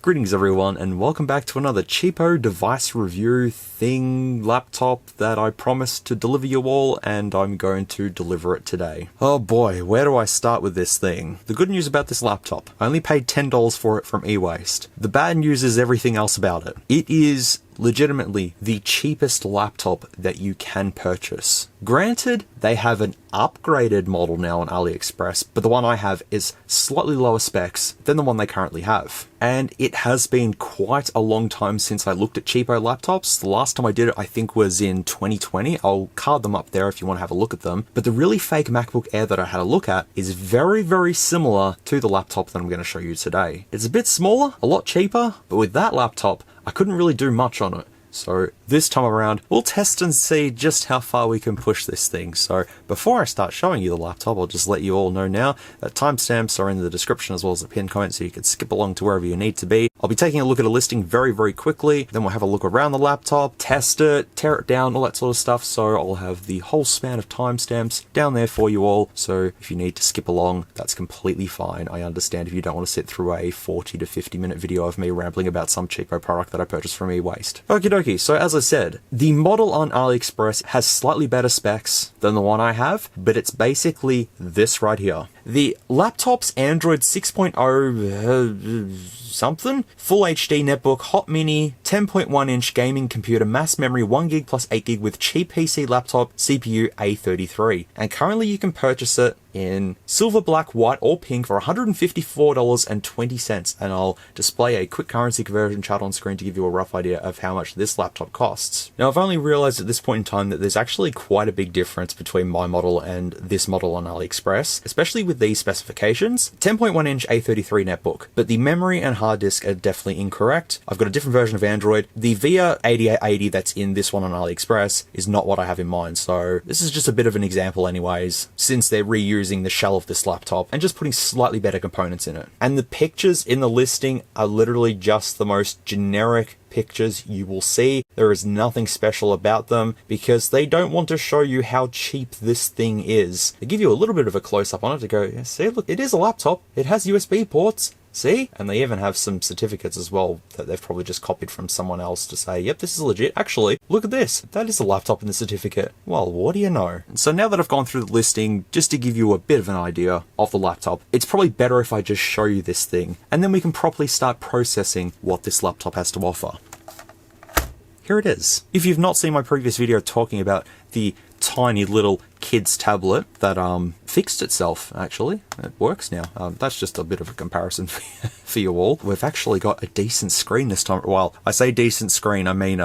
Greetings everyone, and welcome back to another cheapo device review laptop that I promised to deliver you all, and I'm going to deliver it today. Oh boy, where do I start with this thing? The good news about this laptop, I only paid $10 for it from eWaste. The bad news is everything else about it. It is legitimately the cheapest laptop that you can purchase. Granted, they have an upgraded model now on AliExpress, but the one I have is slightly lower specs than the one they currently have. And it has been quite a long time since I looked at cheapo laptops. The last time I did it, I think, was in 2020. I'll card them up there if you want to have a look at them. But the really fake MacBook Air that I had a look at is very, very similar to the laptop that I'm going to show you today. It's a bit smaller, a lot cheaper, but with that laptop, I couldn't really do much on it. So this time around, we'll test and see just how far we can push this thing. So before I start showing you the laptop, I'll just let you all know now that timestamps are in the description as well as the pinned comment, so you can skip along to wherever you need to be. I'll be taking a look at a listing very, very quickly. Then we'll have a look around the laptop, test it, tear it down, all that sort of stuff. So I'll have the whole span of timestamps down there for you all. So if you need to skip along, that's completely fine. I understand if you don't want to sit through a 40 to 50 minute video of me rambling about some cheapo product that I purchased from eWaste. Okie dokie. So as I said, the model on AliExpress has slightly better specs than the one I have, but it's basically this right here. The laptop's Android 6.0 something, Full HD netbook, hot mini, 10.1 inch gaming computer, mass memory 1GB plus 8GB with cheap PC laptop, CPU A33. And currently you can purchase it in silver, black, white, or pink for $154.20. And I'll display a quick currency conversion chart on screen to give you a rough idea of how much this laptop costs. Now, I've only realized at this point in time that there's actually quite a big difference between my model and this model on AliExpress, especially with these specifications. 10.1 inch A33 netbook, but the memory and hard disk are definitely incorrect. I've got a different version of Android. The VIA 8880 that's in this one on AliExpress is not what I have in mind. So this is just a bit of an example anyways, since they're reusing the shell of this laptop and just putting slightly better components in it. And the pictures in the listing are literally just the most generic pictures you will see. There is nothing special about them because they don't want to show you how cheap this thing is. They give you a little bit of a close-up on it to go, yeah, see, look, it is a laptop. It has USB ports. See? And they even have some certificates as well that they've probably just copied from someone else to say, yep, this is legit. Actually, look at this. That is a laptop in the certificate. Well, what do you know? So now that I've gone through the listing, just to give you a bit of an idea of the laptop, it's probably better if I just show you this thing, and then we can properly start processing what this laptop has to offer. Here it is. If you've not seen my previous video talking about the tiny little kid's tablet that fixed itself, actually. It works now. That's just a bit of a comparison for you all. We've actually got a decent screen this time. Well, I say decent screen, I mean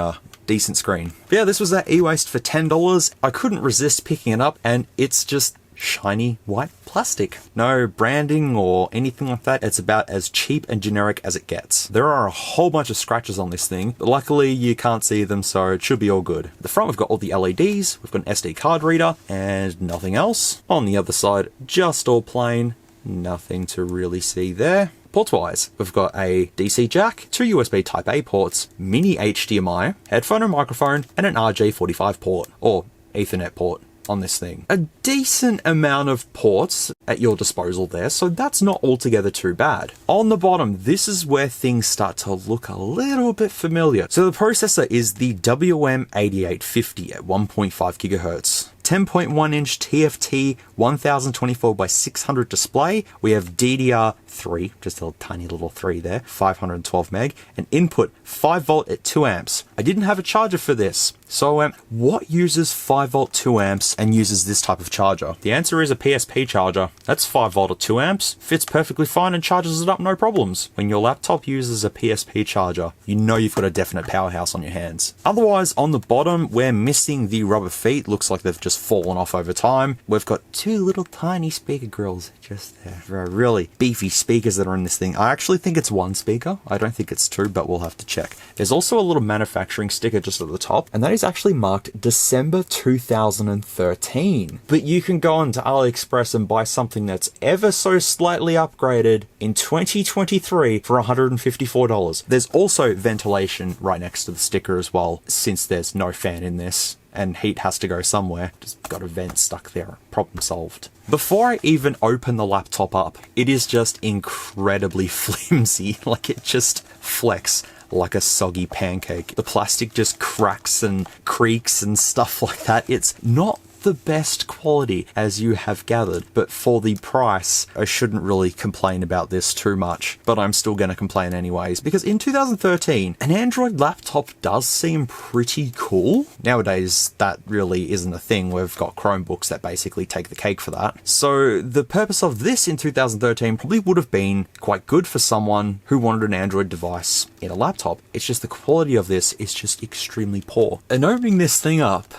decent screen. But yeah, this was at eWaste for $10. I couldn't resist picking it up, and it's just shiny white plastic. No branding or anything like that. It's about as cheap and generic as it gets. There are a whole bunch of scratches on this thing, but luckily you can't see them, so it should be all good. At the front, we've got all the LEDs, we've got an SD card reader, and nothing else. On the other side, just all plain, nothing to really see there. Ports-wise, we've got a DC jack, 2 USB Type A ports, mini HDMI, headphone and microphone, and an RJ45 port, or Ethernet port on this thing. A decent amount of ports at your disposal there, so that's not altogether too bad. On the bottom, this is where things start to look a little bit familiar. So the processor is the WM8850 at 1.5 gigahertz. 10.1 inch TFT 1024 by 600 display. We have DDR3, just a tiny little 3 there, 512 meg, and input 5 volt at 2 amps. I didn't have a charger for this. So what uses 5 volt 2 amps and uses this type of charger? The answer is a PSP charger. That's 5 volt at 2 amps, fits perfectly fine and charges it up no problems. When your laptop uses a PSP charger, you know you've got a definite powerhouse on your hands. Otherwise, on the bottom, we're missing the rubber feet. Looks like they've just fallen off over time. We've got 2 little tiny speaker grills just there. They're really beefy speakers that are in this thing. I actually think it's 1 speaker. I don't think it's 2, but we'll have to check. There's also a little manufacturing sticker just at the top, and that is is actually marked December 2013. But you can go onto AliExpress and buy something that's ever so slightly upgraded in 2023 for $154. There's also ventilation right next to the sticker as well, since there's no fan in this and heat has to go somewhere. Just got a vent stuck there. Problem solved. Before I even open the laptop up, it is just incredibly flimsy. Like, it just flex like a soggy pancake. The plastic just cracks and creaks and stuff like that. It's not the best quality, as you have gathered, but for the price, I shouldn't really complain about this too much, but I'm still going to complain anyways, because in 2013, an Android laptop does seem pretty cool. Nowadays, that really isn't a thing. We've got Chromebooks that basically take the cake for that. So the purpose of this in 2013 probably would have been quite good for someone who wanted an Android device in a laptop. It's just the quality of this is just extremely poor. And opening this thing up,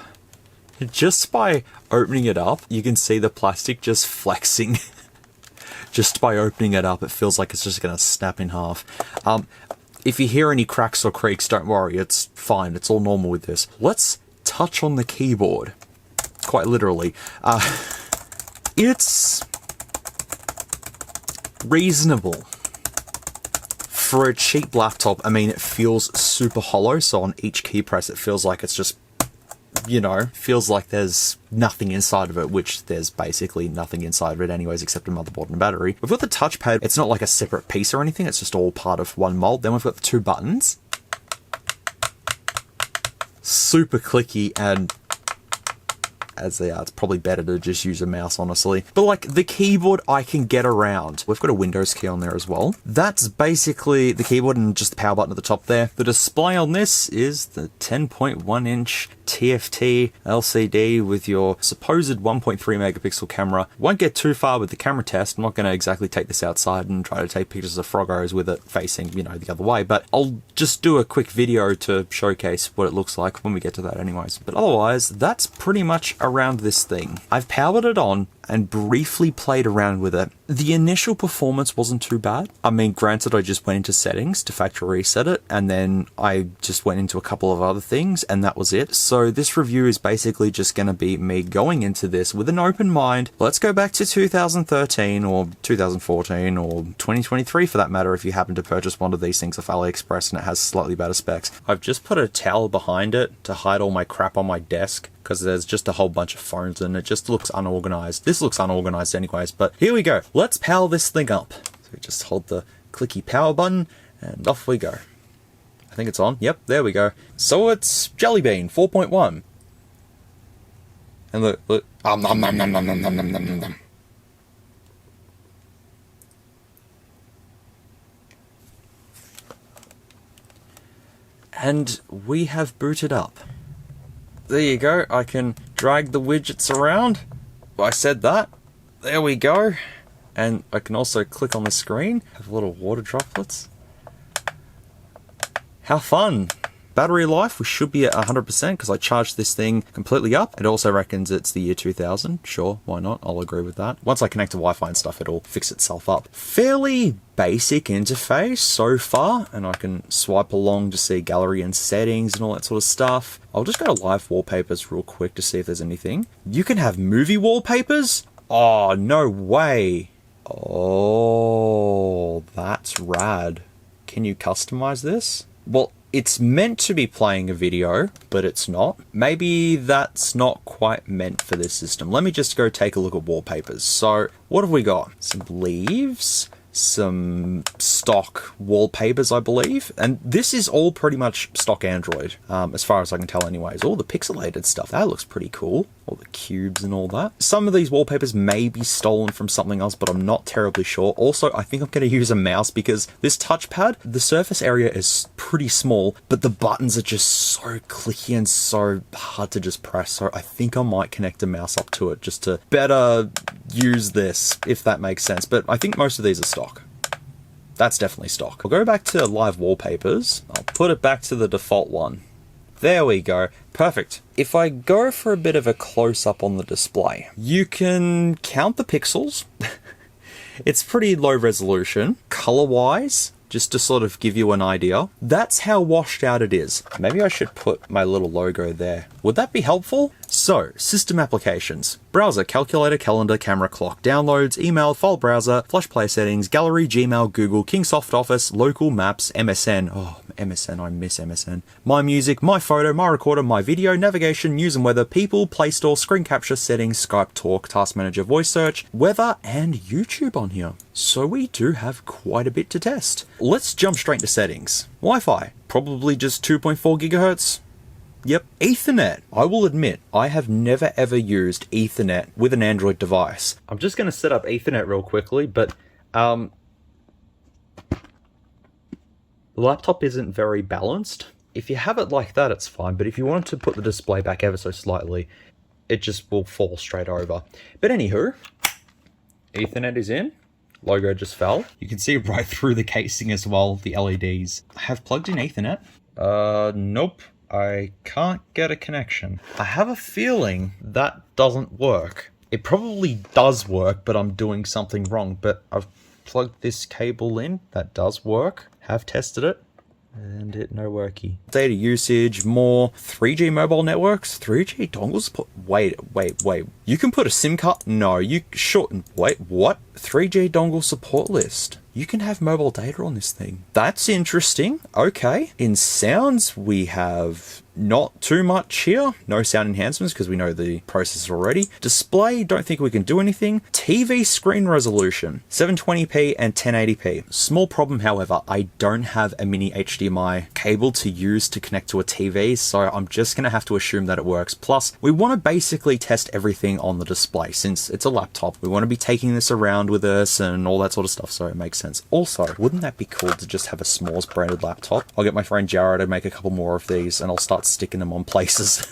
just by opening it up, you can see the plastic just flexing. Just by opening it up, it feels like it's just going to snap in half. If you hear any cracks or creaks, don't worry, it's fine. It's all normal with this. Let's touch on the keyboard. Quite literally. It's reasonable. For a cheap laptop, I mean, it feels super hollow, so on each key press it feels like it's just, you know, feels like there's nothing inside of it, which there's basically nothing inside of it anyways except a motherboard and a battery. We've got the touchpad. It's not like a separate piece or anything. It's just all part of one mold. Then we've got the two buttons. Super clicky, and as they are, it's probably better to just use a mouse, honestly. But like, the keyboard I can get around. We've got a Windows key on there as well. That's basically the keyboard and just the power button at the top there. The display on this is the 10.1 inch TFT LCD with your supposed 1.3 megapixel camera. Won't get too far with the camera test. I'm not going to exactly take this outside and try to take pictures of froggos with it facing, you know, the other way, but I'll just do a quick video to showcase what it looks like when we get to that anyways. But otherwise, that's pretty much around this thing. I've powered it on and briefly played around with it. The initial performance wasn't too bad. I mean, granted, I just went into settings to factory reset it, and then I just went into a couple of other things, and that was it. So this review is basically just going to be me going into this with an open mind. Let's go back to 2013 or 2014 or 2023 for that matter, if you happen to purchase one of these things off AliExpress and it has slightly better specs. I've just put a towel behind it to hide all my crap on my desk, because there's just a whole bunch of phones and it just looks unorganized. This looks unorganized anyways, but here we go. Let's power this thing up. So we just hold the clicky power button and off we go. I think it's on. Yep, there we go. So it's Jelly Bean 4.1. And look, look. Nom, nom, nom, nom, nom, nom, nom, nom, nom. And we have booted up. There you go. I can drag the widgets around. I said that. There we go. And I can also click on the screen, have little water droplets. How fun. Battery life, we should be at 100% because I charged this thing completely up. It also reckons it's the year 2000. Sure, why not? I'll agree with that. Once I connect to Wi-Fi and stuff, it'll fix itself up. Fairly basic interface so far, and I can swipe along to see gallery and settings and all that sort of stuff. I'll just go to live wallpapers real quick to see if there's anything. You can have movie wallpapers? Oh, no way. Oh, that's rad. Can you customize this? Well, it's meant to be playing a video, but it's not. Maybe that's not quite meant for this system. Let me just go take a look at wallpapers. So what have we got? Some leaves, some stock wallpapers, I believe. And this is all pretty much stock Android, as far as I can tell anyways. All the pixelated stuff, that looks pretty cool. All the cubes and all that. Some of these wallpapers may be stolen from something else, but I'm not terribly sure. Also, I think I'm going to use a mouse because this touchpad, the surface area is pretty small, but the buttons are just so clicky and so hard to just press. So I think I might connect a mouse up to it just to better use this, if that makes sense. But I think most of these are stock. That's definitely stock. I'll go back to live wallpapers. I'll put it back to the default one. There we go. Perfect. If I go for a bit of a close-up on the display, you can count the pixels. It's pretty low resolution. Color-wise, just to sort of give you an idea. That's how washed out it is. Maybe I should put my little logo there. Would that be helpful? So, system applications. Browser, calculator, calendar, camera, clock, downloads, email, file browser, flash player settings, gallery, Gmail, Google, Kingsoft Office, local, maps, MSN. Oh, MSN, I miss MSN. My music, my photo, my recorder, my video, navigation, news and weather, people, Play Store, screen capture, settings, Skype, talk, task manager, voice search, weather, and YouTube on here. So we do have quite a bit to test. Let's jump straight to settings. Wi-Fi, probably just 2.4 gigahertz. Yep, Ethernet. I will admit, I have never ever used Ethernet with an Android device. I'm just going to set up Ethernet real quickly, but the laptop isn't very balanced. If you have it like that, it's fine, but if you want to put the display back ever so slightly, it just will fall straight over. But anywho, Ethernet is in. Logo just fell. You can see right through the casing as well, the LEDs. I have plugged in Ethernet. Nope. I can't get a connection. I have a feeling that doesn't work. It probably does work, but I'm doing something wrong. But I've plugged this cable in. That does work. Have tested it. And it no worky. Data usage, more 3G mobile networks, 3G dongles. Wait. You can put a SIM card? No, you shorten. Wait, what? 3G dongle support list. You can have mobile data on this thing. That's interesting. Okay. In sounds, we have not too much here. No sound enhancements because we know the processor already. Display, don't think we can do anything. TV screen resolution, 720p and 1080p. Small problem, however, I don't have a mini HDMI cable to use to connect to a TV, so I'm just going to have to assume that it works. Plus, we want to basically test everything on the display since it's a laptop. We want to be taking this around with us and all that sort of stuff, so it makes sense. Also, wouldn't that be cool to just have a SMOOREZ branded laptop? I'll get my friend Jared to make a couple more of these and I'll start sticking them on places.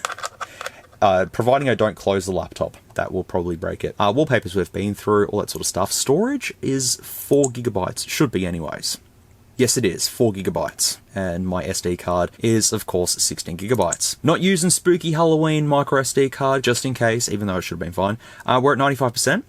Providing I don't close the laptop, that will probably break it. Wallpapers we've been through, all that sort of stuff. Storage is 4 gigabytes, should be anyways. Yes, it is, 4 gigabytes. And my SD card is, of course, 16 gigabytes. Not using spooky Halloween micro SD card, just in case, even though it should have been fine. We're at 95%.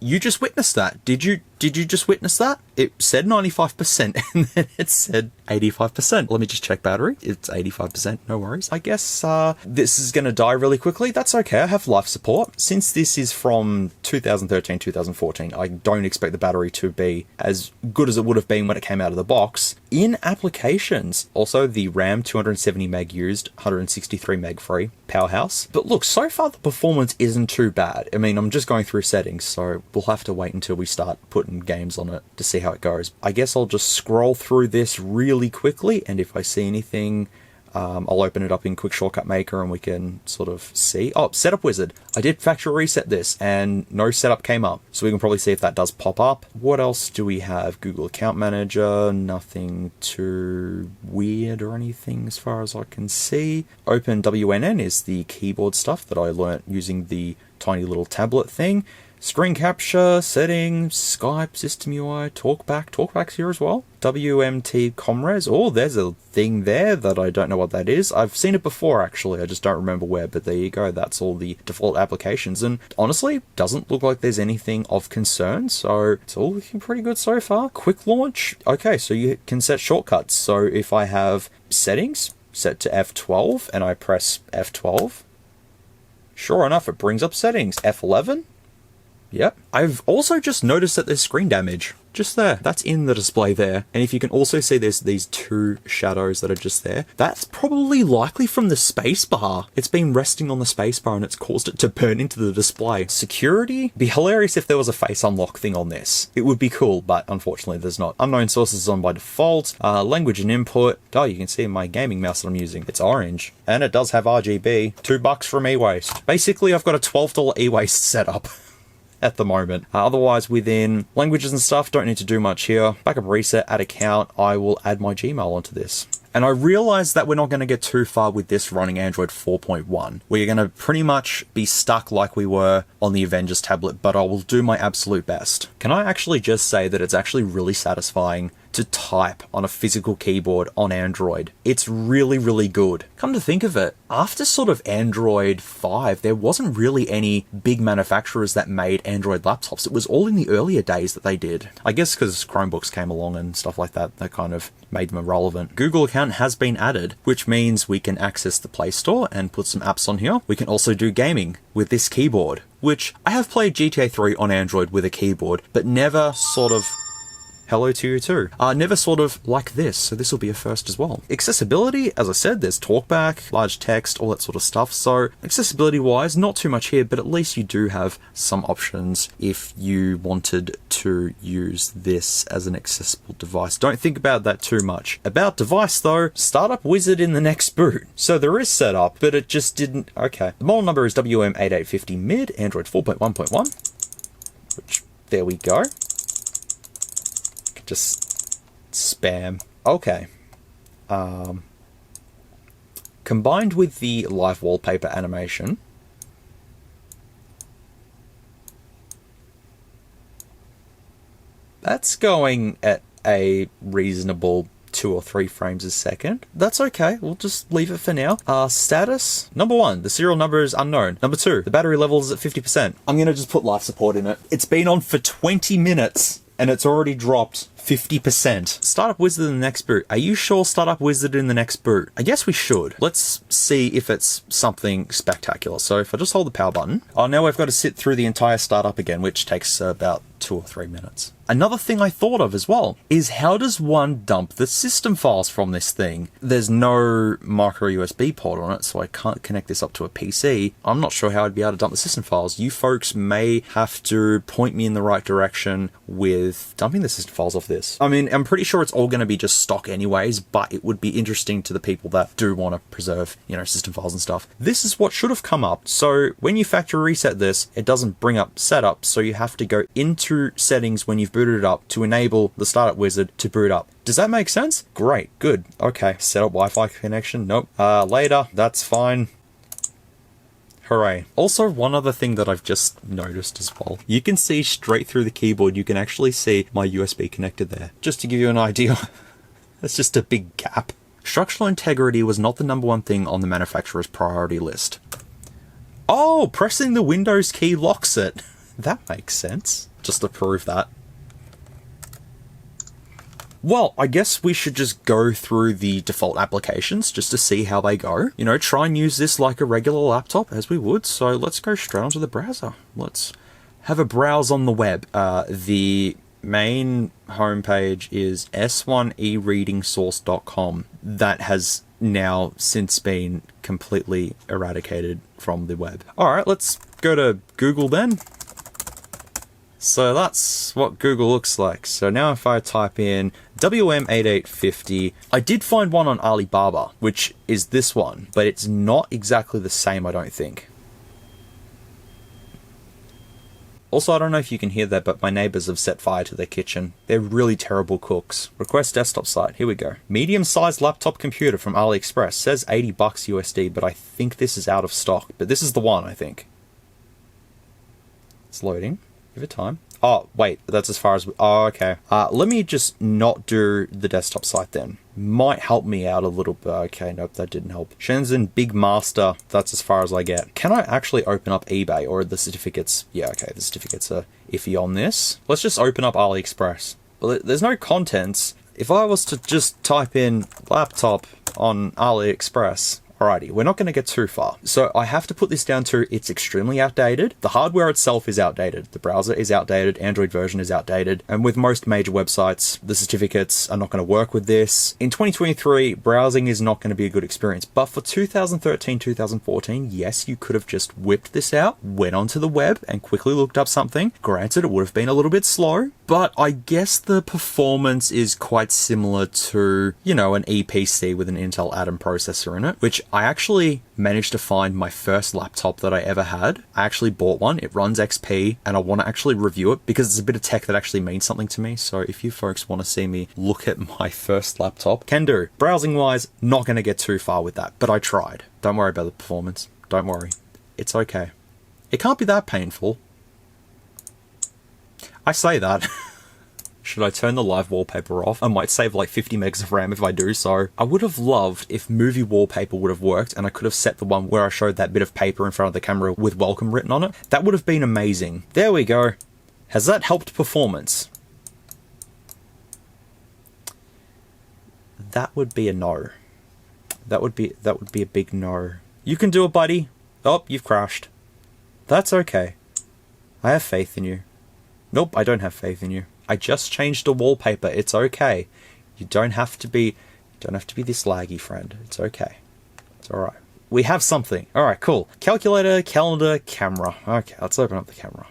You just witnessed that. Did you just witness that? It said 95% and then it said 85%. Let me just check battery. It's 85%, no worries. I guess this is going to die really quickly. That's okay, I have life support. Since this is from 2013, 2014, I don't expect the battery to be as good as it would have been when it came out of the box. In applications, also the RAM 270 meg used, 163 meg free, POWERHOUSE. But look, so far the performance isn't too bad. I mean, I'm just going through settings, so we'll have to wait until we start putting games on it to see how it goes. I guess I'll just scroll through this really quickly, and if I see anything, I'll open it up in QuickShortcutMaker and we can sort of see. Oh, setup wizard. I did factory reset this and no setup came up, so we can probably see if that does pop up. What else do we have? Google Account Manager, nothing too weird or anything as far as I can see. OpenWNN is the keyboard stuff that I learnt using the tiny little tablet thing. Screen capture, settings, Skype, system UI, talkback's here as well. WMT Comres, oh, there's a thing there that I don't know what that is. I've seen it before actually, I just don't remember where, but there you go, that's all the default applications, and honestly, doesn't look like there's anything of concern, so it's all looking pretty good so far. Quick launch, okay, so you can set shortcuts, so if I have settings set to F12 and I press F12, sure enough, it brings up settings. F11, yep. I've also just noticed that there's screen damage. Just there. That's in the display there. And if you can also see there's these two shadows that are just there, that's probably likely from the spacebar. It's been resting on the spacebar and it's caused it to burn into the display. Security? It'd be hilarious if there was a face unlock thing on this. It would be cool, but unfortunately there's not. Unknown sources is on by default. Language and input. Oh, you can see my gaming mouse that I'm using. It's orange. And it does have RGB. $2 from eWaste. Basically, I've got a $12 eWaste setup at the moment. Otherwise, within languages and stuff, don't need to do much here. Backup reset, add account, I will add my Gmail onto this. And I realize that we're not going to get too far with this running Android 4.1. We're going to pretty much be stuck like we were on the Avengers tablet, but I will do my absolute best. Can I actually just say that it's actually really satisfying to type on a physical keyboard on Android. It's really, really good. Come to think of it, after sort of Android 5, there wasn't really any big manufacturers that made Android laptops. It was all in the earlier days that they did. I guess because Chromebooks came along and stuff like that, that kind of made them irrelevant. Google account has been added, which means we can access the Play Store and put some apps on here. We can also do gaming with this keyboard, which I have played GTA 3 on Android with a keyboard, but never sort of... Hello to you too. Never sort of like this, so this will be a first as well. Accessibility, as I said, there's talkback, large text, all that sort of stuff. So accessibility wise, not too much here, but at least you do have some options if you wanted to use this as an accessible device. Don't think about that too much. About device though, startup wizard in the next boot. So there is setup, but it just didn't, okay. The model number is WM8850 mid, Android 4.1.1, which, there we go. Just spam. Okay. Combined with the live wallpaper animation, that's going at a reasonable 2 or 3 frames a second. That's okay, we'll just leave it for now. Status, number 1, the serial number is unknown. Number 2, the battery level is at 50%. I'm gonna just put life support in it. It's been on for 20 minutes and it's already dropped 50%. Startup wizard in the next boot. Are you sure startup wizard in the next boot? I guess we should. Let's see if it's something spectacular. So if I just hold the power button, oh, now we've got to sit through the entire startup again, which takes about 2 or 3 minutes. Another thing I thought of as well is how does one dump the system files from this thing? There's no micro USB port on it, so I can't connect this up to a PC. I'm not sure how I'd be able to dump the system files. You folks may have to point me in the right direction with dumping the system files off this. I mean, I'm pretty sure it's all going to be just stock anyways, but it would be interesting to the people that do want to preserve, you know, system files and stuff. This is what should have come up. So when you factory reset this, it doesn't bring up setup, so you have to go into settings when you've booted it up to enable the startup wizard to boot up. Does that make sense? Great, good. Okay, set up Wi-Fi connection. Nope. Later, that's fine. Hooray. Also, one other thing that I've just noticed as well. You can see straight through the keyboard, you can actually see my USB connector there. Just to give you an idea, that's just a big gap. Structural integrity was not the #1 thing on the manufacturer's priority list. Oh, pressing the Windows key locks it. That makes sense. Just to prove that. Well, I guess we should just go through the default applications just to see how they go. You know, try and use this like a regular laptop as we would. So let's go straight onto the browser. Let's have a browse on the web. The main homepage is s1ereadingsource.com. That has now since been completely eradicated from the web. All right, let's go to Google then. So that's what Google looks like. So now if I type in WM8850, I did find one on Alibaba, which is this one, but it's not exactly the same, I don't think. Also, I don't know if you can hear that, but my neighbors have set fire to their kitchen. They're really terrible cooks. Request desktop site, here we go. Medium-sized laptop computer from AliExpress, says $80 USD, but I think this is out of stock. But this is the one, I think. It's loading. Give it time. Oh, wait, that's as far as... Oh, okay. Let me just not do the desktop site then. Might help me out a little bit. Okay, nope, that didn't help. Shenzhen Big Master, that's as far as I get. Can I actually open up eBay or are the certificates... Yeah, okay, the certificates are iffy on this. Let's just open up AliExpress. Well, there's no contents. If I was to just type in laptop on AliExpress... Alrighty, we're not going to get too far. So I have to put this down to it's extremely outdated. The hardware itself is outdated. The browser is outdated. Android version is outdated. And with most major websites, the certificates are not going to work with this. In 2023, browsing is not going to be a good experience. But for 2013, 2014, yes, you could have just whipped this out, went onto the web and quickly looked up something. Granted, it would have been a little bit slow, but I guess the performance is quite similar to, you know, an ePC with an Intel Atom processor in it, which I actually managed to find my first laptop that I ever had. I actually bought one. It runs XP and I want to actually review it because it's a bit of tech that actually means something to me. So if you folks want to see me look at my first laptop, can do. Browsing wise, not going to get too far with that, but I tried. Don't worry about the performance. Don't worry. It's okay. It can't be that painful. I say that. Should I turn the live wallpaper off? I might save like 50 megs of RAM if I do so. I would have loved if movie wallpaper would have worked and I could have set the one where I showed that bit of paper in front of the camera with welcome written on it. That would have been amazing. There we go. Has that helped performance? That would be a no. That would be a big no. You can do it, buddy. Oh, you've crashed. That's okay. I have faith in you. Nope, I don't have faith in you. I just changed the wallpaper. It's okay. You don't have to be this laggy, friend. It's okay. It's alright. We have something. Alright, cool. Calculator, calendar, camera. Okay, let's open up the camera.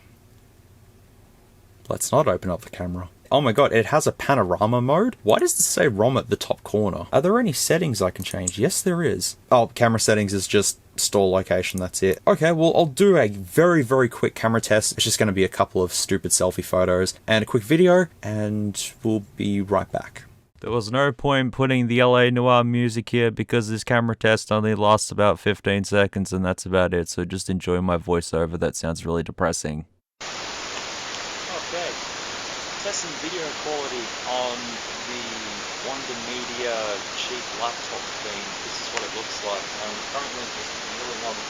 Let's not open up the camera. Oh my god, it has a panorama mode? Why does this say ROM at the top corner? Are there any settings I can change? Yes, there is. Oh, camera settings is just store location, that's it. Okay, well, I'll do a very, very quick camera test. It's just going to be a couple of stupid selfie photos and a quick video, and we'll be right back. There was no point putting the LA Noir music here because this camera test only lasts about 15 seconds and that's about it, so just enjoy my voiceover. That sounds really depressing. Okay, testing video quality on the WonderMedia cheap laptop thing. This is what it looks like. I'm currently just kneeling on the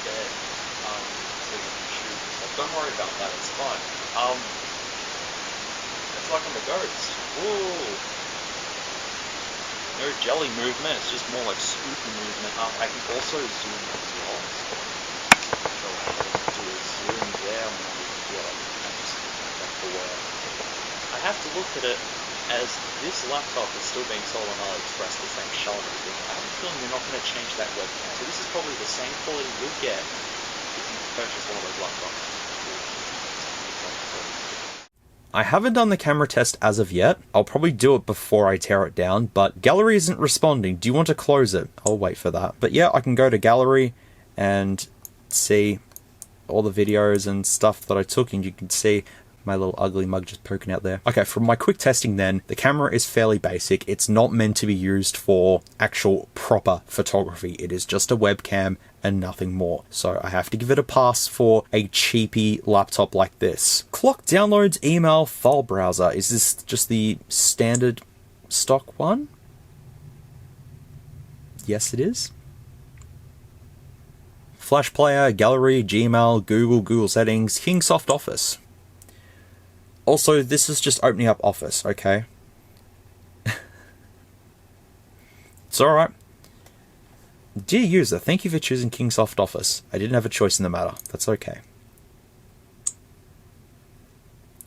bed so you can shoot. So don't worry about that, it's fine. It's like I'm a ghost. Whoa! No jelly movement, it's just more like spooky movement. I can also zoom as well. So do a zoom there. I have to look at it as this laptop is still being sold on AliExpress, the same shell and everything. I have a feeling they're not going to change that webcam. So this is probably the same quality you'll get if you purchase one of those laptops. I haven't done the camera test as of yet. I'll probably do it before I tear it down, but gallery isn't responding. Do you want to close it? I'll wait for that. But yeah, I can go to gallery and see all the videos and stuff that I took, and you can see my little ugly mug just poking out there. Okay, from my quick testing then, the camera is fairly basic. It's not meant to be used for actual proper photography. It is just a webcam and nothing more. So I have to give it a pass for a cheapy laptop like this. Clock downloads email file browser. Is this just the standard stock one? Yes, it is. Flash player, gallery, Gmail, Google settings, Kingsoft Office. Also, this is just opening up Office, okay? It's alright. Dear user, thank you for choosing Kingsoft Office. I didn't have a choice in the matter. That's okay.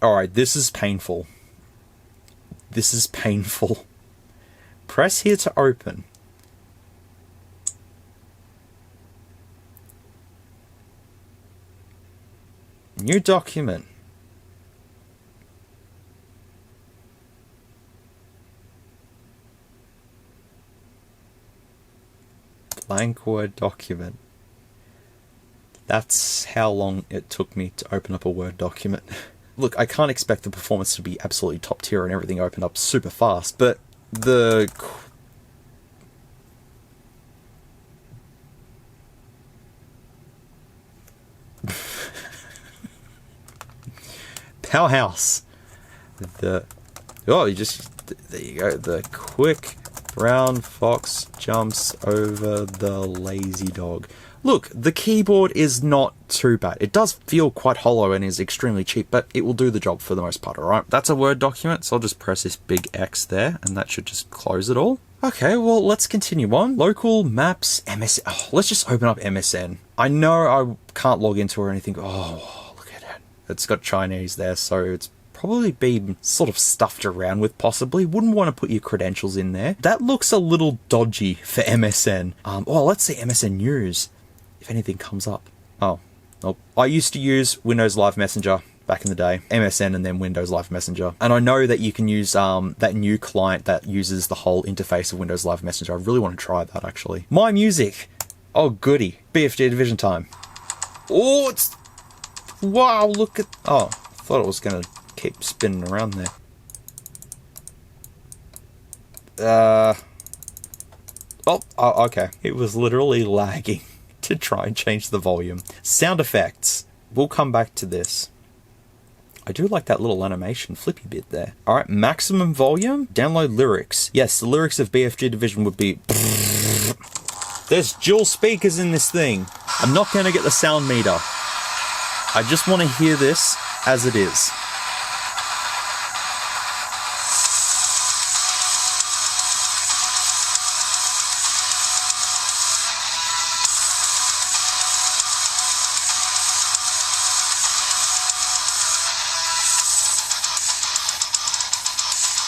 Alright, this is painful. This is painful. Press here to open. New document. Blank Word document. That's how long it took me to open up a Word document. Look, I can't expect the performance to be absolutely top tier and everything open up super fast, but the... Powerhouse. Oh, you just... There you go. The quick... Brown fox jumps over the lazy dog. Look, the keyboard is not too bad. It does feel quite hollow and is extremely cheap, but it will do the job for the most part, alright? That's a Word document, so I'll just press this big X there, and that should just close it all. Okay, well, let's continue on. Local, maps, MSN. Oh, let's just open up MSN. I know I can't log into or anything. Oh, look at it. It's got Chinese there, so it's probably been sort of stuffed around with, possibly. Wouldn't want to put your credentials in there. That looks a little dodgy for MSN. Oh, let's see MSN News, if anything comes up. Oh, nope. I used to use Windows Live Messenger back in the day. MSN and then Windows Live Messenger. And I know that you can use that new client that uses the whole interface of Windows Live Messenger. I really want to try that, actually. My music. Oh, goody. BFG Division time. Oh, it's... Wow, look at... Oh, I thought it was going to keep spinning around there. Oh, okay. It was literally lagging to try and change the volume. Sound effects. We'll come back to this. I do like that little animation flippy bit there. Alright, maximum volume, download lyrics. Yes, the lyrics of BFG Division would be... There's dual speakers in this thing. I'm not going to get the sound meter. I just want to hear this as it is.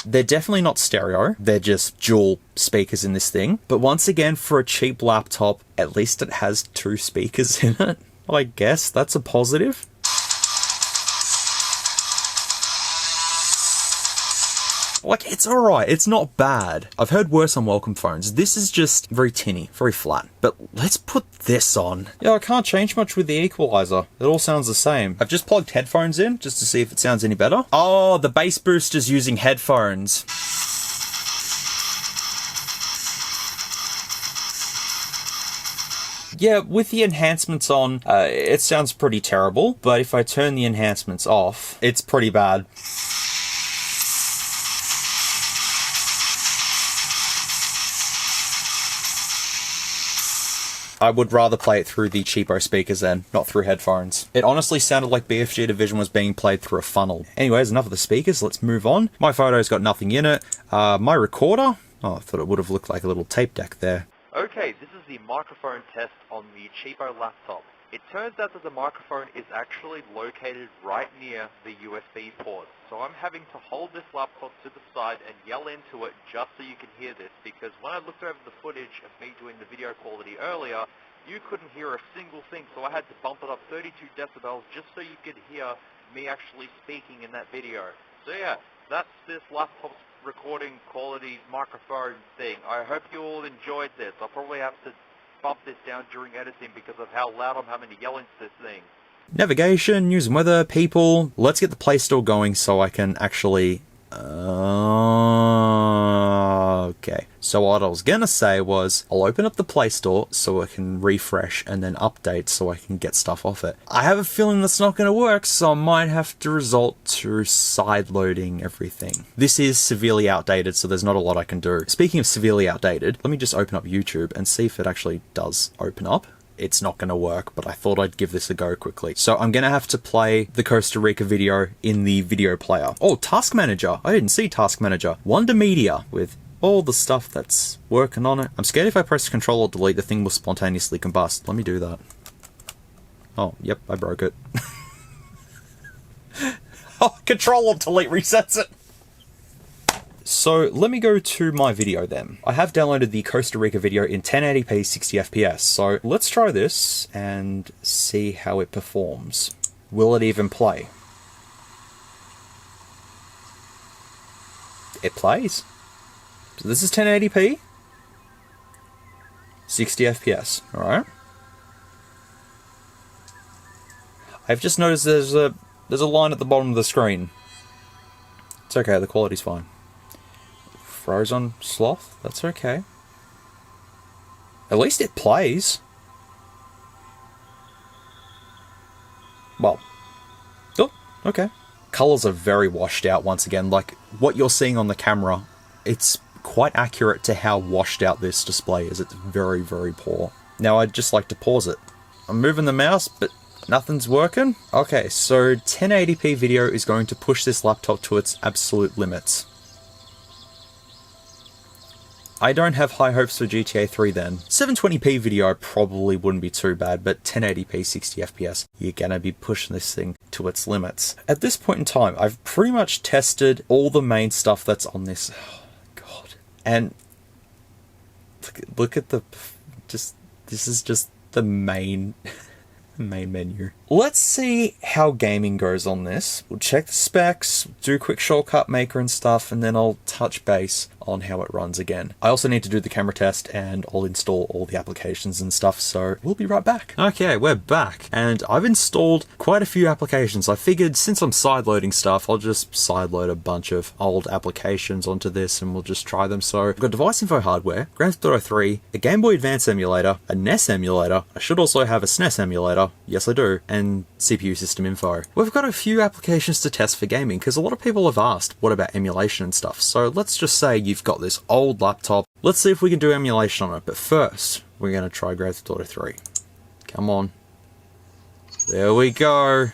They're definitely not stereo, they're just dual speakers in this thing. But once again, for a cheap laptop, at least it has 2 speakers in it. I guess that's a positive. Like, it's alright, it's not bad. I've heard worse on Wacom phones. This is just very tinny, very flat. But let's put this on. Yeah, I can't change much with the equalizer. It all sounds the same. I've just plugged headphones in, just to see if it sounds any better. Oh, the bass booster's using headphones. Yeah, with the enhancements on, it sounds pretty terrible. But if I turn the enhancements off, it's pretty bad. I would rather play it through the cheapo speakers then, not through headphones. It honestly sounded like BFG Division was being played through a funnel. Anyways, enough of the speakers, let's move on. My photo's got nothing in it. My recorder, oh, I thought it would have looked like a little tape deck there. Okay, this is the microphone test on the cheapo laptop. It turns out that the microphone is actually located right near the USB port. So I'm having to hold this laptop to the side and yell into it just so you can hear this, because when I looked over the footage of me doing the video quality earlier, you couldn't hear a single thing, so I had to bump it up 32 decibels just so you could hear me actually speaking in that video. So yeah, that's this laptop's recording quality microphone thing. I hope you all enjoyed this. I'll probably have to bump this down during editing because of how loud I'm having to yell into this thing. Navigation, news and weather, people. Let's get the Play Store going so I can actually... Okay. So what I was gonna say was, I'll open up the Play Store so I can refresh and then update so I can get stuff off it. I have a feeling that's not gonna work, so I might have to resort to side-loading everything. This is severely outdated, so there's not a lot I can do. Speaking of severely outdated, let me just open up YouTube and see if it actually does open up. It's not going to work, but I thought I'd give this a go quickly. So I'm going to have to play the Costa Rica video in the video player. Oh, Task Manager. I didn't see Task Manager. WonderMedia with all the stuff that's working on it. I'm scared if I press Control or Delete, the thing will spontaneously combust. Let me do that. Oh, yep, I broke it. Oh, Control or Delete resets it. So let me go to my video then. I have downloaded the Costa Rica video in 1080p 60 FPS. So let's try this and see how it performs. Will it even play? It plays. So this is 1080p 60 FPS, alright? I've just noticed there's a line at the bottom of the screen. It's okay, the quality's fine. Froze on sloth, that's okay. At least it plays. Well, oh, okay. Colors are very washed out once again. Like, what you're seeing on the camera, it's quite accurate to how washed out this display is. It's very, very poor. Now, I'd just like to pause it. I'm moving the mouse, but nothing's working. Okay, so 1080p video is going to push this laptop to its absolute limits. I don't have high hopes for GTA 3 then. 720p video probably wouldn't be too bad, but 1080p 60 FPS, you're gonna be pushing this thing to its limits. At this point in time, I've pretty much tested all the main stuff that's on this. Oh, God. And look at the... this is just the main... main menu. Let's see how gaming goes on this. We'll check the specs, do QuickShortcutMaker and stuff, and then I'll touch base on how it runs again. I also need to do the camera test and I'll install all the applications and stuff, so we'll be right back. Okay, we're back, and I've installed quite a few applications. I figured since I'm sideloading stuff, I'll just sideload a bunch of old applications onto this and we'll just try them. So I've got device info hardware, Grand Theft Auto 3, a Game Boy Advance emulator, a NES emulator, I should also have a SNES emulator, yes I do, and CPU system info. We've got a few applications to test for gaming because a lot of people have asked what about emulation and stuff. So let's just say you've got this old laptop. Let's see if we can do emulation on it. But first, we're going to try Grand Theft Auto 3. Come on. There we go.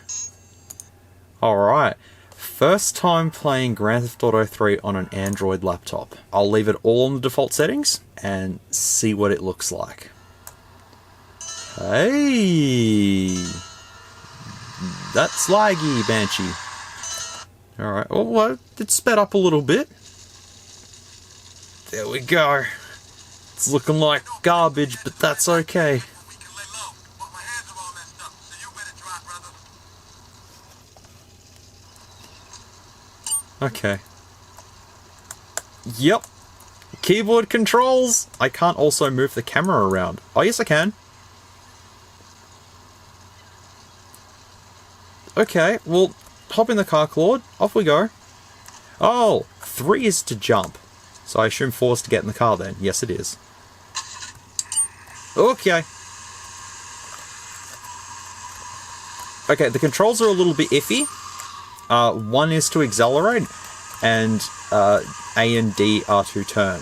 Alright. First time playing Grand Theft Auto 3 on an Android laptop. I'll leave it all on the default settings and see what it looks like. Hey! That's laggy, Banshee. Alright, oh, well, it sped up a little bit. There we go. It's looking like garbage, but that's okay. Okay. Yep. Keyboard controls. I can't also move the camera around. Oh, yes I can. Okay, well, hop in the car, Claude. Off we go. Oh, 3 is to jump. So I assume 4 is to get in the car then. Yes, it is. Okay. Okay, the controls are a little bit iffy. 1 is to accelerate, and A and D are to turn.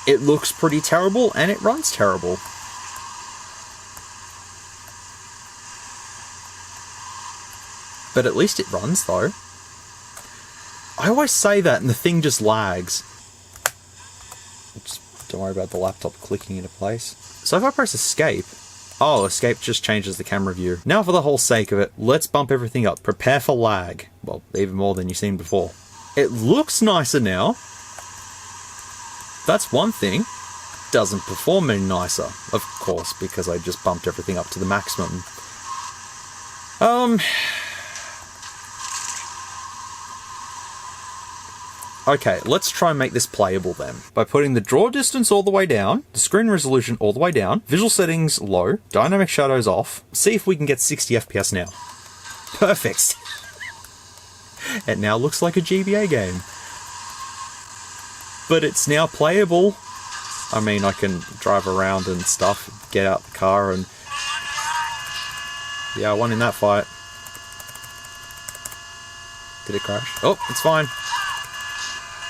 It looks pretty terrible, and it runs terrible. But at least it runs, though. I always say that, and the thing just lags. Just don't worry about the laptop clicking into place. So if I press escape... Oh, escape just changes the camera view. Now for the whole sake of it, let's bump everything up. Prepare for lag. Well, even more than you've seen before. It looks nicer now. That's one thing. Doesn't perform any nicer, of course, because I just bumped everything up to the maximum. Okay, let's try and make this playable then. By putting the draw distance all the way down, the screen resolution all the way down, visual settings low, dynamic shadows off, see if we can get 60 FPS now. Perfect! It now looks like a GBA game. But it's now playable. I mean, I can drive around and stuff, get out the car and... Yeah, I won in that fight. Did it crash? Oh, it's fine.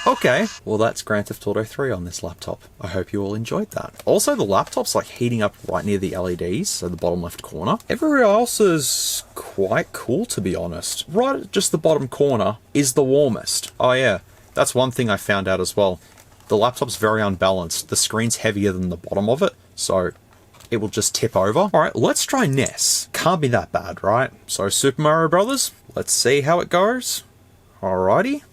Okay, well that's Grand Theft Auto 3 on this laptop. I hope you all enjoyed that. Also, the laptop's like heating up right near the LEDs, so the bottom left corner. Everywhere else is quite cool, to be honest. Right at just the bottom corner is the warmest. Oh yeah, that's one thing I found out as well. The laptop's very unbalanced. The screen's heavier than the bottom of it, so it will just tip over. Alright, let's try NES. Can't be that bad, right? So Super Mario Brothers, let's see how it goes. Alrighty.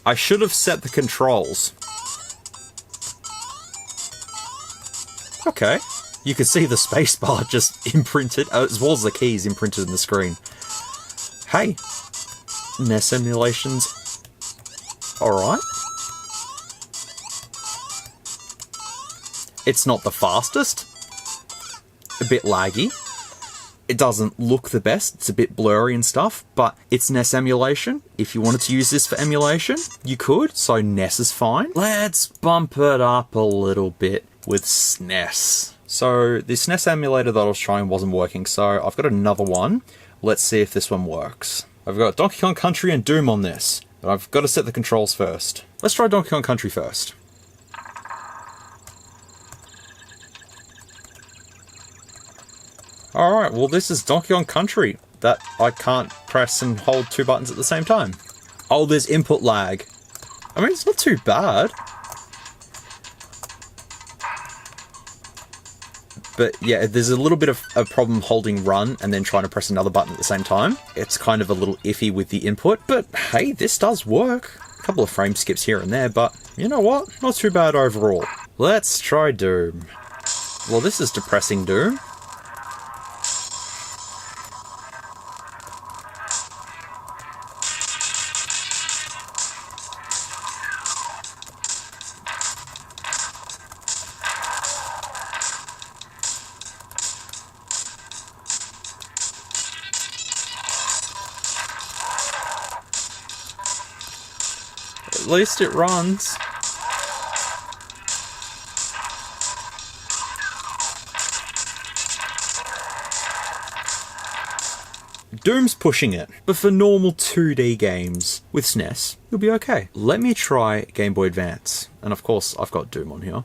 I should have set the controls. Okay. You can see the spacebar just imprinted, as well as the keys imprinted in the screen. Hey. NES emulation's alright. It's not the fastest. A bit laggy. It doesn't look the best, it's a bit blurry and stuff, but it's NES emulation. If you wanted to use this for emulation, you could, so NES is fine. Let's bump it up a little bit with SNES. So the SNES emulator that I was trying wasn't working, so I've got another one. Let's see if this one works. I've got Donkey Kong Country and Doom on this, but I've got to set the controls first. Let's try Donkey Kong Country first. Alright, well this is Donkey Kong Country that I can't press and hold 2 buttons at the same time. Oh, there's input lag. I mean, it's not too bad. But yeah, there's a little bit of a problem holding run and then trying to press another button at the same time. It's kind of a little iffy with the input, but hey, this does work. A couple of frame skips here and there, but you know what? Not too bad overall. Let's try Doom. Well, this is depressing Doom. At least it runs. Doom's pushing it, but for normal 2D games with SNES, you'll be okay. Let me try Game Boy Advance. And of course, I've got Doom on here.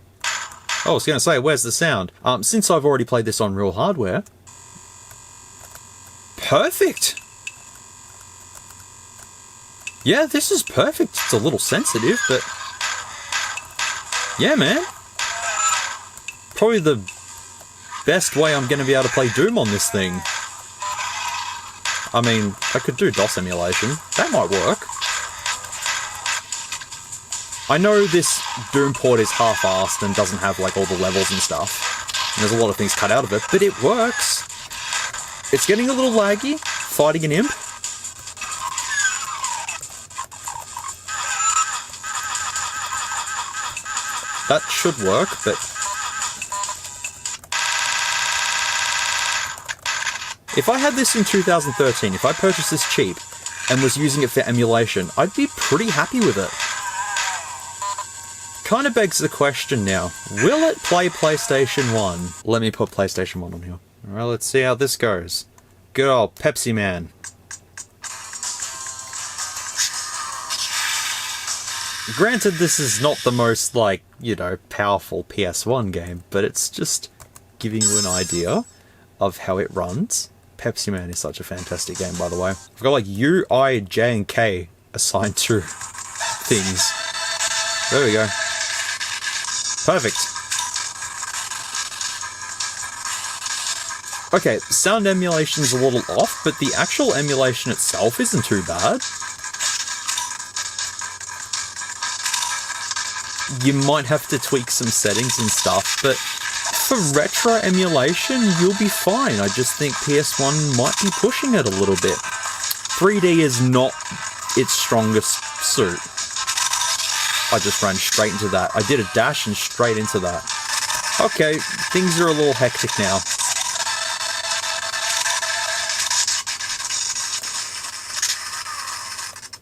Oh, I was going to say, where's the sound? Since I've already played this on real hardware. Perfect! Yeah, this is perfect. It's a little sensitive, but yeah, man. Probably the best way I'm going to be able to play Doom on this thing. I mean, I could do DOS emulation. That might work. I know this Doom port is half-assed and doesn't have like all the levels and stuff. And there's a lot of things cut out of it, but it works. It's getting a little laggy, fighting an imp. That should work, but if I had this in 2013, if I purchased this cheap and was using it for emulation, I'd be pretty happy with it. Kind of begs the question now, will it play PlayStation 1? Let me put PlayStation 1 on here. Alright, let's see how this goes. Good old Pepsi Man. Granted, this is not the most, like, you know, powerful PS1 game, but it's just giving you an idea of how it runs. Pepsi Man is such a fantastic game, by the way. I've got, like, U, I, J, and K assigned to things. There we go. Perfect. Okay, sound emulation is a little off, but the actual emulation itself isn't too bad. You might have to tweak some settings and stuff, but for retro emulation, you'll be fine. I just think PS1 might be pushing it a little bit. 3D is not its strongest suit. I just ran straight into that. I did a dash and straight into that. Okay, things are a little hectic now.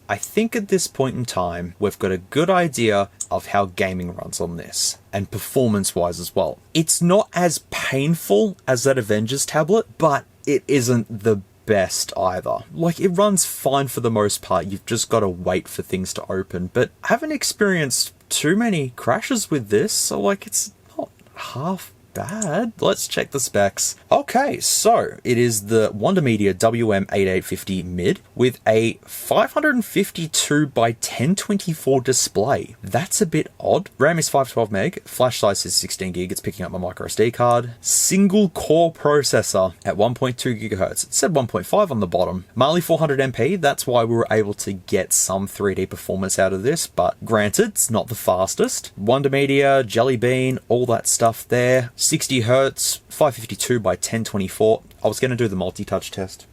I think at this point in time, we've got a good idea of how gaming runs on this, and performance-wise as well. It's not as painful as that Avengers tablet, but it isn't the best either. Like, it runs fine for the most part, you've just got to wait for things to open, but I haven't experienced too many crashes with this, so like, it's not half bad. Let's check the specs. Okay, so it is the WonderMedia WM8850 mid with a 552 by 1024 display. That's a bit odd. RAM is 512 meg, flash size is 16 gig, it's picking up my micro SD card. Single core processor at 1.2 gigahertz. It said 1.5 on the bottom. Mali 400 MP, that's why we were able to get some 3D performance out of this, but granted, it's not the fastest. WonderMedia, Jelly Bean, all that stuff there. 60 hertz, 552 by 1024. I was going to do the multi-touch test.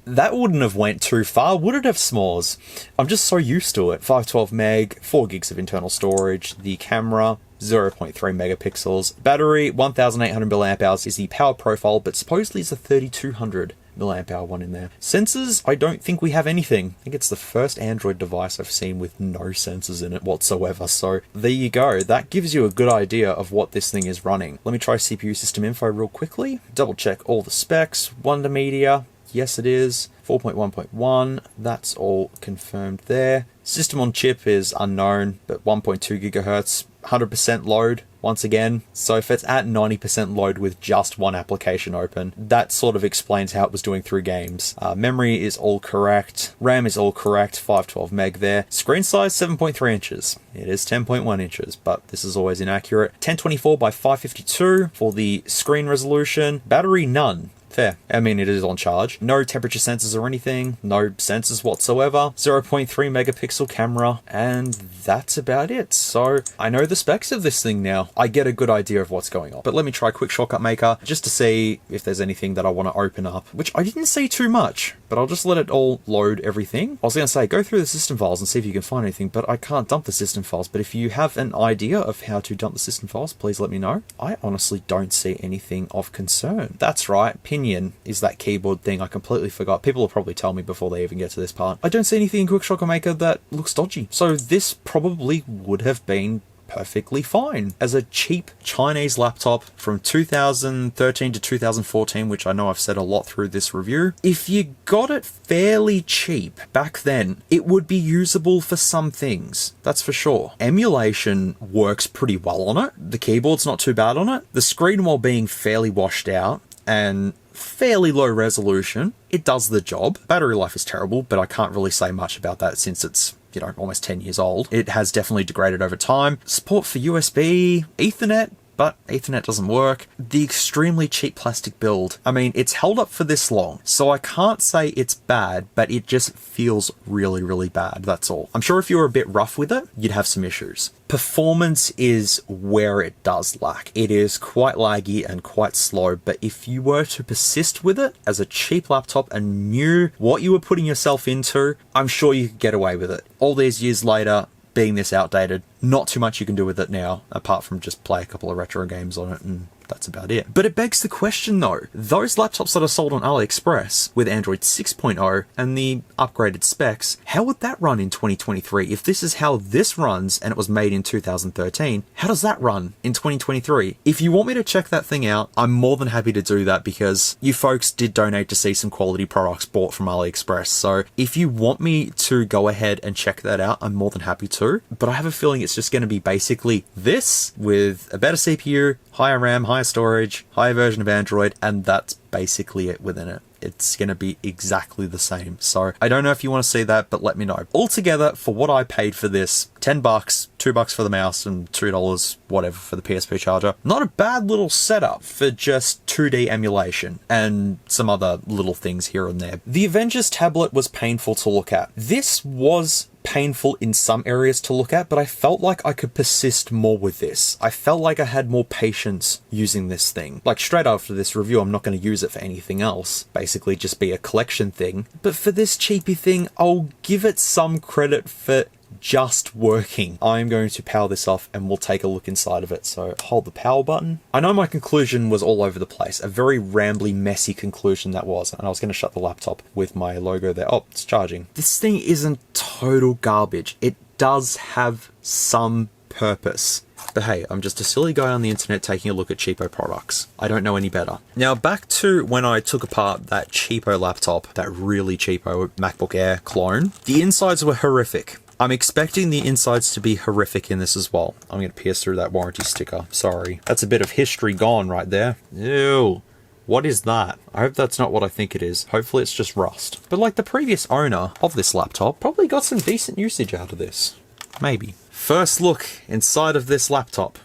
That wouldn't have went too far, would it have, SMOOREZ? I'm just so used to it. 512 meg, 4 gigs of internal storage, the camera, 0.3 megapixels, battery, 1800 milliamp hours is the power profile, but supposedly it's a 3200 milliamp hour one in there. Sensors, I don't think we have anything. I think it's the first Android device I've seen with no sensors in it whatsoever, so there you go. That gives you a good idea of what this thing is running. Let me try CPU system info real quickly. Double check all the specs. WonderMedia, yes it is. 4.1.1, that's all confirmed there. System on chip is unknown, but 1.2 gigahertz, 100% load. once again. So if it's at 90% load with just one application open, that sort of explains how it was doing through games. Memory is all correct. RAM is all correct, 512 meg there. Screen size 7.3 inches. It is 10.1 inches, but this is always inaccurate. 1024 by 552 for the screen resolution. Battery, none. Fair. I mean, it is on charge. No temperature sensors or anything. No sensors whatsoever. 0.3 megapixel camera. And that's about it. So I know the specs of this thing now. I get a good idea of what's going on. But let me try QuickShortcutMaker just to see if there's anything that I want to open up, which I didn't see too much, but I'll just let it all load everything. I was going to say, go through the system files and see if you can find anything, but I can't dump the system files. But if you have an idea of how to dump the system files, please let me know. I honestly don't see anything of concern. That's right. Pinion is that keyboard thing. I completely forgot. People will probably tell me before they even get to this part. I don't see anything in QuickShortcutMaker that looks dodgy. So this probably would have been perfectly fine as a cheap Chinese laptop from 2013 to 2014, which I know I've said a lot through this review. If you got it fairly cheap back then, it would be usable for some things, that's for sure. Emulation works pretty well on it. The keyboard's not too bad on it. The screen, while being fairly washed out and fairly low resolution, it does the job. Battery life is terrible, but I can't really say much about that since it's, you know, almost 10 years old. It has definitely degraded over time. Support for USB, Ethernet, but Ethernet doesn't work. The extremely cheap plastic build. I mean, it's held up for this long, so I can't say it's bad, but it just feels really, really bad, that's all. I'm sure if you were a bit rough with it, you'd have some issues. Performance is where it does lack. It is quite laggy and quite slow, but if you were to persist with it as a cheap laptop and knew what you were putting yourself into, I'm sure you could get away with it. All these years later, being this outdated, not too much you can do with it now, apart from just play a couple of retro games on it, and that's about it. But it begs the question though, those laptops that are sold on AliExpress with Android 6.0 and the upgraded specs, how would that run in 2023? If this is how this runs and it was made in 2013, how does that run in 2023? If you want me to check that thing out, I'm more than happy to do that because you folks did donate to see some quality products bought from AliExpress. So if you want me to go ahead and check that out, I'm more than happy to. But I have a feeling it's just going to be basically this with a better CPU, higher RAM, higher storage, higher version of Android, and that's basically it within it. It's going to be exactly the same. So I don't know if you want to see that, but let me know. Altogether, for what I paid for this, $10, $2 for the mouse, and $2 whatever for the PSP charger. Not a bad little setup for just 2D emulation and some other little things here and there. The Avengers tablet was painful to look at. This was painful in some areas to look at, but I felt like I could persist more with this. I felt like I had more patience using this thing. Like straight after this review, I'm not going to use it for anything else. Basically just be a collection thing. But for this cheapy thing, I'll give it some credit for just working. I'm going to power this off and we'll take a look inside of it. So hold the power button. I know my conclusion was all over the place. A very rambly, messy conclusion that was. And I was going to shut the laptop with my logo there. Oh, it's charging. This thing isn't total garbage. It does have some purpose. But hey, I'm just a silly guy on the internet taking a look at cheapo products. I don't know any better. Now back to when I took apart that cheapo laptop, that really cheapo MacBook Air clone. The insides were horrific. I'm expecting the insides to be horrific in this as well. I'm going to pierce through that warranty sticker. Sorry. That's a bit of history gone right there. Ew. What is that? I hope that's not what I think it is. Hopefully it's just rust. But like the previous owner of this laptop, probably got some decent usage out of this. Maybe. First look inside of this laptop.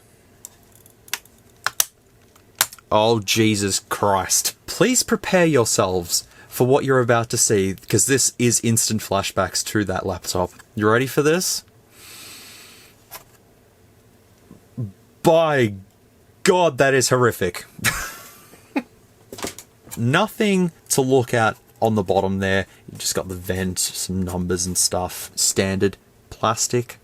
Oh, Jesus Christ. Please prepare yourselves for what you're about to see, because this is instant flashbacks to that laptop. You ready for this? By God, that is horrific. Nothing to look at on the bottom there. You just got the vent, some numbers and stuff. Standard plastic.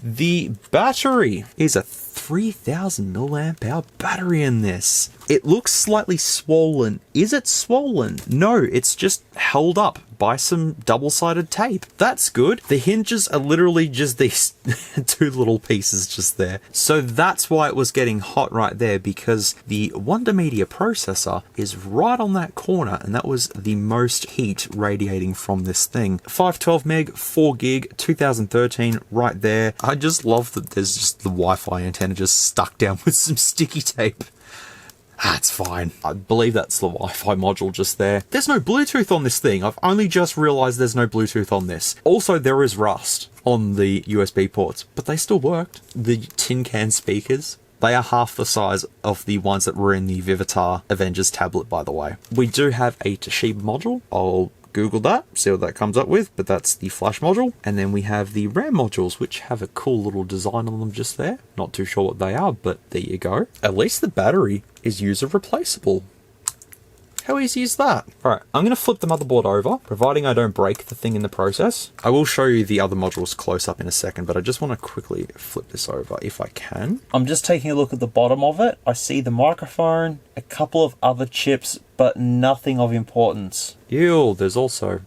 The battery is a 3000 milliamp hour battery in this. It looks slightly swollen. Is it swollen? No, it's just held up buy some double-sided tape. That's good. The hinges are literally just these two little pieces just there. So that's why it was getting hot right there, because the WonderMedia processor is right on that corner, and that was the most heat radiating from this thing. 512 meg, 4 gig, 2013 right there. I just love that there's just the Wi-Fi antenna just stuck down with some sticky tape. That's fine. I believe that's the Wi-Fi module just there. There's no Bluetooth on this thing. I've only just realized there's no Bluetooth on this. Also, there is rust on the USB ports, but they still worked. The tin can speakers, they are half the size of the ones that were in the Vivitar Avengers tablet, by the way. We do have a Toshiba module. I'll Google that, see what that comes up with, but that's the flash module. And then we have the RAM modules, which have a cool little design on them just there. Not too sure what they are, but there you go. At least the battery is user replaceable. How easy is that? Alright, I'm going to flip the motherboard over, providing I don't break the thing in the process. I will show you the other modules close up in a second, but I just want to quickly flip this over if I can. I'm just taking a look at the bottom of it. I see the microphone, a couple of other chips, but nothing of importance. Ew, there's also...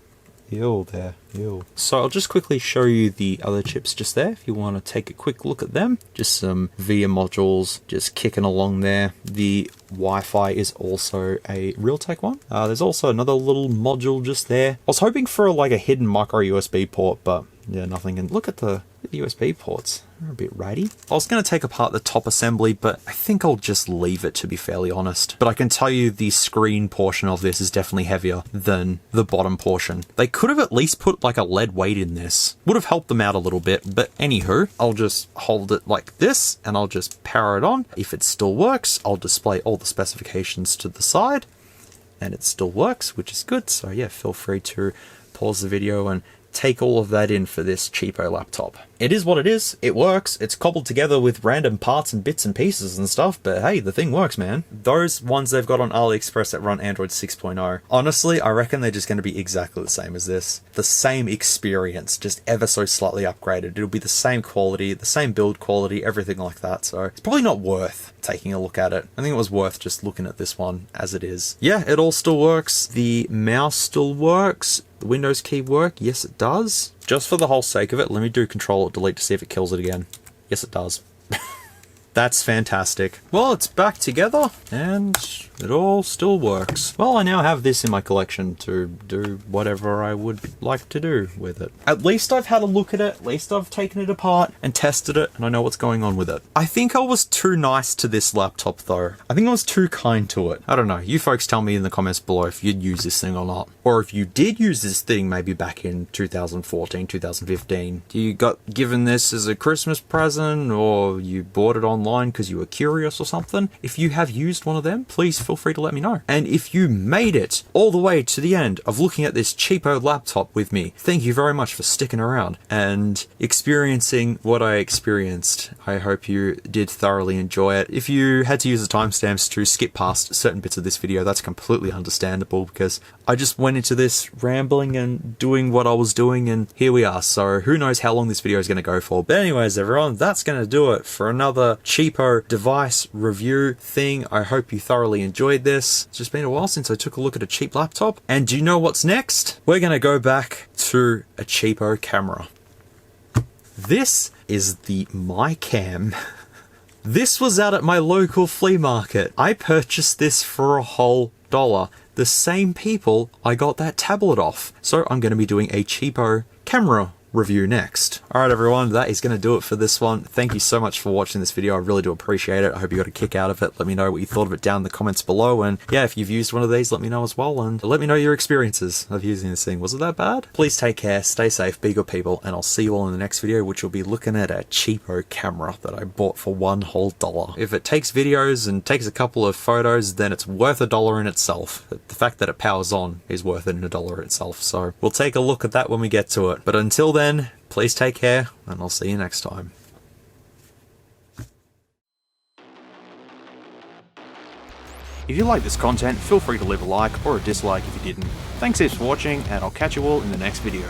Ew there, ew. So I'll just quickly show you the other chips just there if you want to take a quick look at them. Just some VIA modules just kicking along there. The Wi-Fi is also a Realtek one. There's also another little module just there. I was hoping for like a hidden micro USB port, but yeah, nothing. And look at the USB ports. They're a bit ratty. I was going to take apart the top assembly, but I think I'll just leave it, to be fairly honest. But I can tell you the screen portion of this is definitely heavier than the bottom portion. They could have at least put like a lead weight in this. Would have helped them out a little bit, but anywho, I'll just hold it like this and I'll just power it on. If it still works, I'll display all the specifications to the side and it still works, which is good. So yeah, feel free to pause the video and take all of that in for this cheapo laptop. It is what it is. It works. It's cobbled together with random parts and bits and pieces and stuff, but hey, the thing works, man. Those ones they've got on AliExpress that run Android 6.0, honestly, I reckon they're just going to be exactly the same as this. The same experience, just ever so slightly upgraded. It'll be the same quality, the same build quality, everything like that, so it's probably not worth taking a look at it. I think it was worth just looking at this one as it is. Yeah, it all still works. The mouse still works. The Windows key work? Yes, it does. Just for the whole sake of it, let me do Control-Delete to see if it kills it again. Yes, it does. That's fantastic. Well, it's back together, and it all still works. Well, I now have this in my collection to do whatever I would like to do with it. At least I've had a look at it, at least I've taken it apart and tested it, and I know what's going on with it. I think I was too nice to this laptop, though. I think I was too kind to it. I don't know, you folks tell me in the comments below if you'd use this thing or not. Or if you did use this thing maybe back in 2014, 2015. You got given this as a Christmas present, or you bought it online because you were curious or something. If you have used one of them, please feel free to let me know. And if you made it all the way to the end of looking at this cheapo laptop with me, thank you very much for sticking around and experiencing what I experienced. I hope you did thoroughly enjoy it. If you had to use the timestamps to skip past certain bits of this video, that's completely understandable, because I just went into this rambling and doing what I was doing, and here we are. So who knows how long this video is going to go for. But anyways, everyone, that's going to do it for another cheapo device review thing. I hope you thoroughly enjoyed this. It's just been a while since I took a look at a cheap laptop. And do you know what's next? We're going to go back to a cheapo camera. This is the MyCam. This was out at my local flea market. I purchased this for a whole $1. The same people I got that tablet off. So I'm going to be doing a cheapo camera review next. Alright everyone, that is going to do it for this one. Thank you so much for watching this video. I really do appreciate it. I hope you got a kick out of it. Let me know what you thought of it down in the comments below, and yeah, if you've used one of these, let me know as well, and let me know your experiences of using this thing. Was it that bad? Please take care, stay safe, be good people, and I'll see you all in the next video, which will be looking at a cheapo camera that I bought for $1 whole. If it takes videos and takes a couple of photos, then it's worth $1 in itself. The fact that it powers on is worth it in $1 itself, so we'll take a look at that when we get to it. But until then, please take care, and I'll see you next time. If you like this content, feel free to leave a like or a dislike if you didn't. Thanks heaps for watching, and I'll catch you all in the next video.